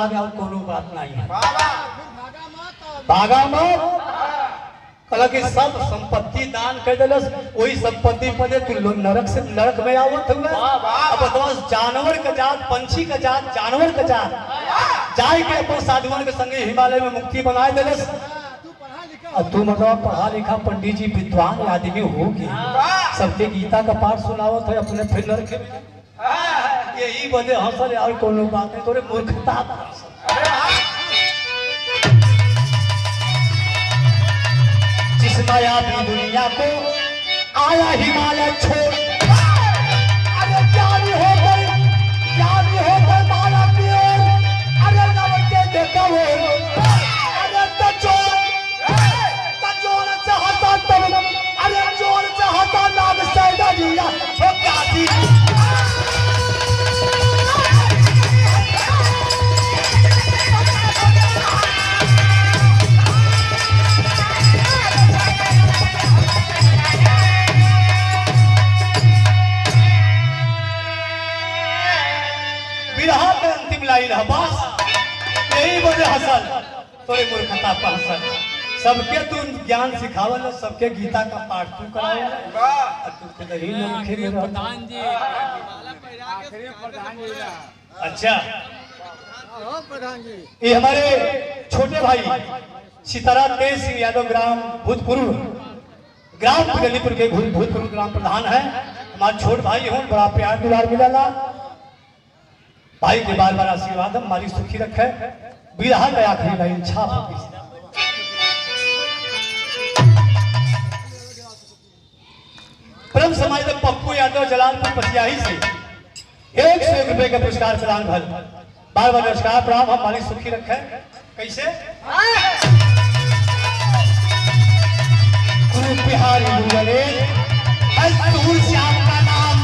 आ गया और कोनो बात नहीं है। भागा मत कल कि सब संपत्ति दान कर दिलस, वही संपत्ति पर तू नरक में आवत हुए। अब बतवा जानवर का जात, पंछी का जात, जानवर का जात जाए के अपन साधुओं के संगे हिमालय में मुक्ति बनाए दिलस। और तू मतलब पढ़ा लिखा पंडित जी विद्वान आदमी हो गया, सबके गीता का पाठ सुनावत है अपने फिर नरक में। यही बदे हंसल और कोनो बात नहीं, तोरे मूर्खता जिस मायावी दुनिया को आया हिमालय छोड़। अरे ज्ञानी हो गई माला की ओर। अरे नव के देखा वो, अरे तजोर चाहता तब, अरे जोर चाहता नाग सैदा जिया हो काशी। यही वजह हसल तोरे मूर्खता पर हसल। सबके तू ज्ञान सिखावल, सबके गीता का पाठ तू करावल, तू खुद ही मूर्खे रह। प्रधान जी अच्छा प्रधान जी, ये हमारे छोटे भाई सीताराम तेज सिंह यादव ग्राम भूतपूर्व ग्राम पिगलीपुर के भूतपूर्व ग्राम प्रधान है। हमारे छोट भाई हूँ, बड़ा प्यार दुलार मिला भाई के बार बार आशीर्वाद हम मालिक सुखी रखे। बिरहा का आखिरी लाइन छाप परम समाज में पप्पू यादव जलालपुर पटियाही से 101 रुपए का पुरस्कार प्रदान भल। बार बार नमस्कार प्रणाम, हम मालिक सुखी रखे। कैसे गुरु बिहारी गुरुजने दूर श्याम का नाम,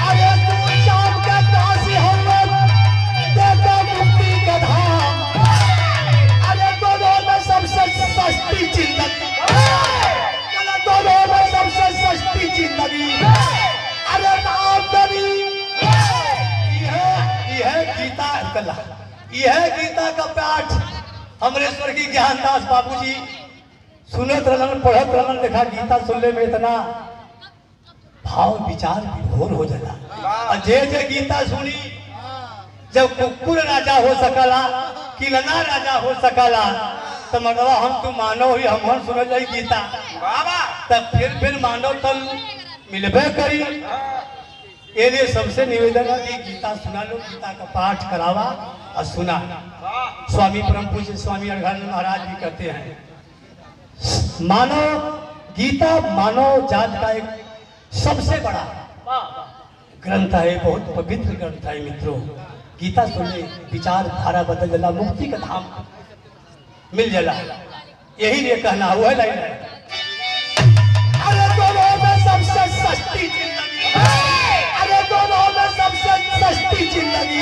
अरे दूर श्याम का काशी हम देते मुक्ति का धाम। अरे दोनों में सबसे सस्ती जिंदगी, दोनों में सबसे सस्ती जिंदगी। अरे नाम दरी यह गीता कला, यह गीता का पाठ हमरे स्वर्गीय ज्ञानदास बाबूजी सुनत रहन, पढ़त रहन। देखा गीता सुनने में इतना भाव विचार विभोर हो जाला। जे गीता सुनी, जब कुकुर राजा हो सकला, किलना राजा हो सकला, तो मगवा हम तू मानो ही हम सुन जाई गीता, तब फिर मानो तब मिलबे करी। ये लिए सबसे निवेदन है कि गीता सुना लो, गीता का पाठ करावा और सुना। स्वामी परम पूज्य स्वामी अड़घानंद महाराज भी कहते हैं, मानव गीता मानव जात का एक सबसे बड़ा ग्रंथ है, बहुत पवित्र ग्रंथ है मित्रों। गीता सुनने विचार धारा बदल जला, मुक्ति का धाम मिल जला। यही लिए कहना हुआ है लाइन है, अरे दोनों में सबसे सस्ती जिंदगी, अरे दोनों में सबसे सस्ती जिंदगी।